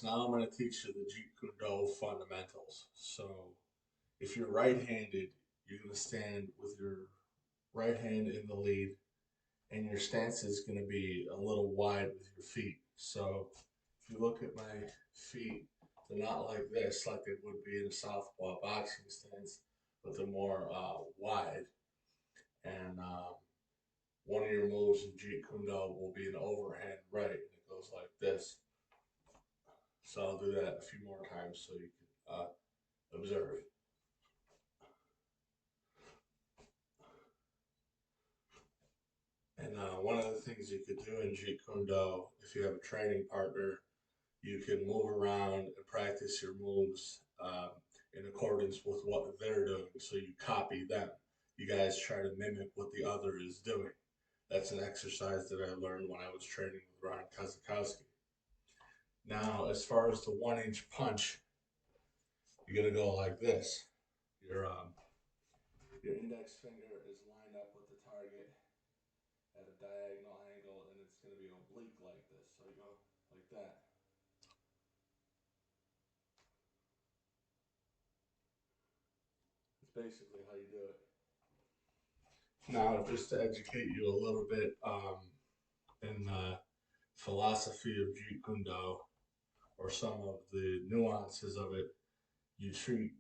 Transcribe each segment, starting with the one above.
Now I'm going to teach you the Jeet Kune Do fundamentals. So if you're right-handed, you're going to stand with your right hand in the lead, and your stance is going to be a little wide with your feet. So if you look at my feet, they're not like this, like they would be in a southpaw boxing stance, but they're more wide. And one of your moves in Jeet Kune Do will be an overhand right, and it goes like this. So I'll do that a few more times so you can observe. And one of the things you could do in Jeet Kune Do, if you have a training partner, you can move around and practice your moves in accordance with what they're doing. So you copy them. You guys try to mimic what the other is doing. That's an exercise that I learned when I was training with Ron Kazakowski. Now, as far as the 1-inch punch, you're gonna go like this. Your index finger is lined up with the target at a diagonal angle, and it's gonna be oblique like this. So you go like that. It's basically how you do it. Now, just to educate you a little bit in the philosophy of Jeet Kune Do, or some of the nuances of it, you treat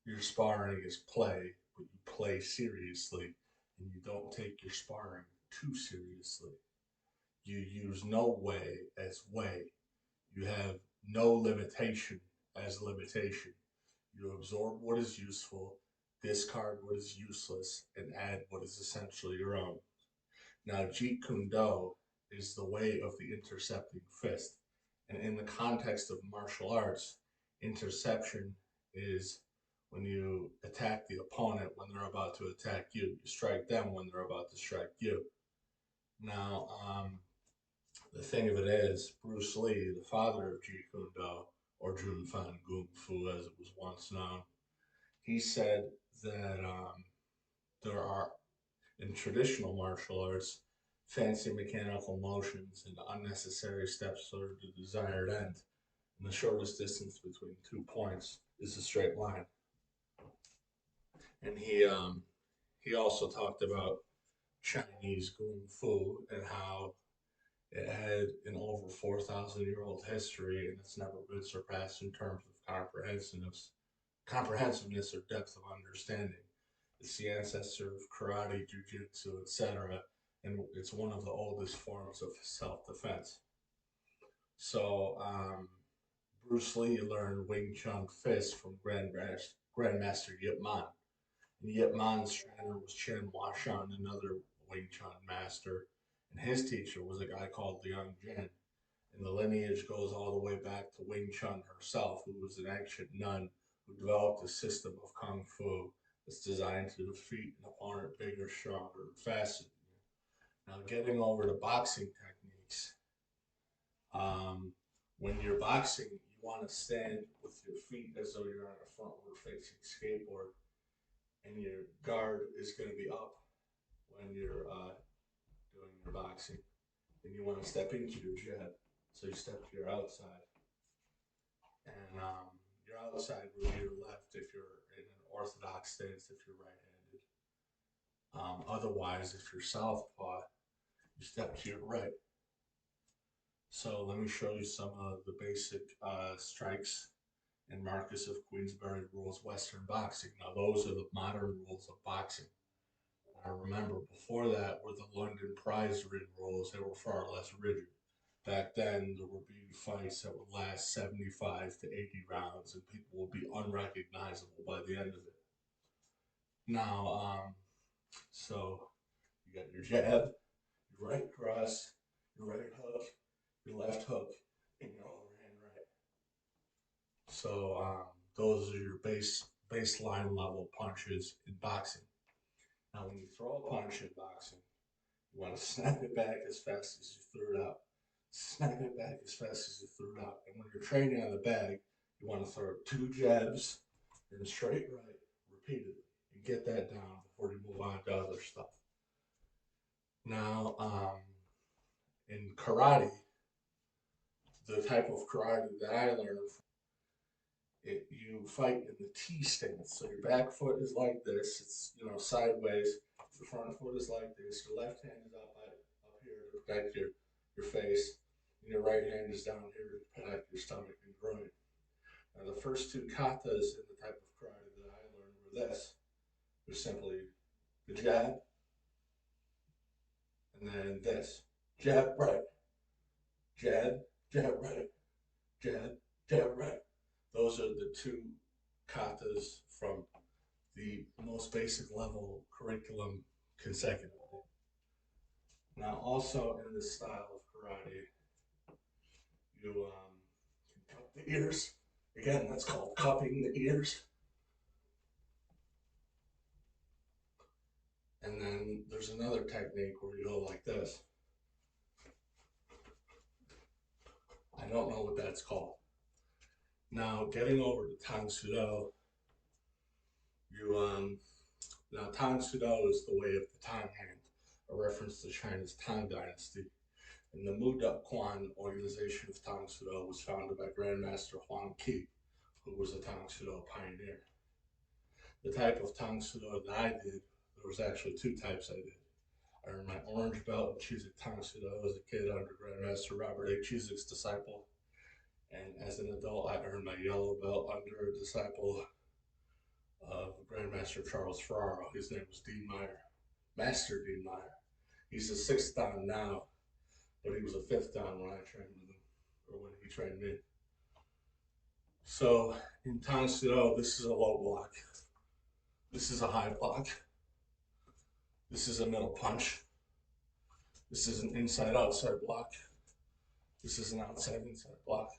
your sparring as play, but you play seriously, and you don't take your sparring too seriously. You use no way as way. You have no limitation as limitation. You absorb what is useful, discard what is useless, and add what is essentially your own. Now, Jeet Kune Do is the way of the intercepting fist. And in the context of martial arts, interception is when you attack the opponent when they're about to attack you. You strike them when they're about to strike you. Now, the thing of it is, Bruce Lee, the father of Jeet Kune Do, or Jun Fan Kung Fu as it was once known, he said that there are, in traditional martial arts, fancy mechanical motions and unnecessary steps toward the desired end. And the shortest distance between 2 points is a straight line. And he also talked about Chinese kung fu and how it had an over 4,000-year-old history, and it's never been surpassed in terms of comprehensiveness or depth of understanding. It's the ancestor of karate, jujitsu, etc., and it's one of the oldest forms of self-defense. So Bruce Lee learned Wing Chun Fist from Grandmaster Yip Man. And Yip Man's trainer was Chen Huashan, another Wing Chun master, and his teacher was a guy called Liang Jin. And the lineage goes all the way back to Wing Chun herself, who was an ancient nun who developed a system of kung fu that's designed to defeat an opponent bigger, stronger, and faster than you. Now, getting over to boxing techniques, when you're boxing, you want to stand with your feet as though you're on a frontward facing skateboard, and your guard is going to be up when you're doing your boxing. And you want to step into your jab, so you step to your outside. And your outside would be your left if you're in an orthodox stance, if you're right-handed. Otherwise, if you're southpaw, you step to your right. So let me show you some of the basic strikes and Marcus of Queensberry rules Western boxing. Now those are the modern rules of boxing. Now remember, before that were the London prize ring rules. They were far less rigid. Back then, there would be fights that would last 75 to 80 rounds, and people would be unrecognizable by the end of it. Now, so you got your jab, your right cross, your right hook, your left hook, and your overhand right. So those are your baseline level punches in boxing. Now, when you throw a punch in boxing, you want to snap it back as fast as you threw it out. Snap it back as fast as you threw it out. And when you're training on the bag, you want to throw 2 jabs and a straight right repeatedly and get that down before you move on to other stuff. Now, in karate, the type of karate that I learned, you fight in the T stance. So your back foot is like this. It's sideways. Your front foot is like this. Your left hand is up here to protect your face, and your right hand is down here to protect your stomach and groin. Now the first two katas in the type of karate that I learned were this. They're simply the jab and then this. Jab right, jab, jab right, jab, jab right. Those are the two katas from the most basic level curriculum consecutively. Now, also in this style of karate, you can cup the ears. Again, that's called cupping the ears. And then there's another technique where you go like this. I don't know what that's called. Now, getting over to Tang Sudo, now Tang Sudo is the way of the Tang hand, a reference to China's Tang dynasty. And the Muda Quan organization of Tang Sudo was founded by Grandmaster Huang Qi, who was a Tang Sudo pioneer. The type of Tang Sudo that I did, there was actually two types I did. I earned my orange belt in Chizuk Tang Sudo as a kid under Grandmaster Robert A. Chizuk's disciple. And as an adult, I earned my yellow belt under a disciple of Grandmaster Charles Ferraro. His name was Dean Meyer, Master Dean Meyer. He's a sixth dan now, but he was a fifth dan when I trained with him, or when he trained me. So in Tang Sudo, this is a low block. This is a high block. This is a middle punch. This is an inside-outside block. This is an outside-inside block.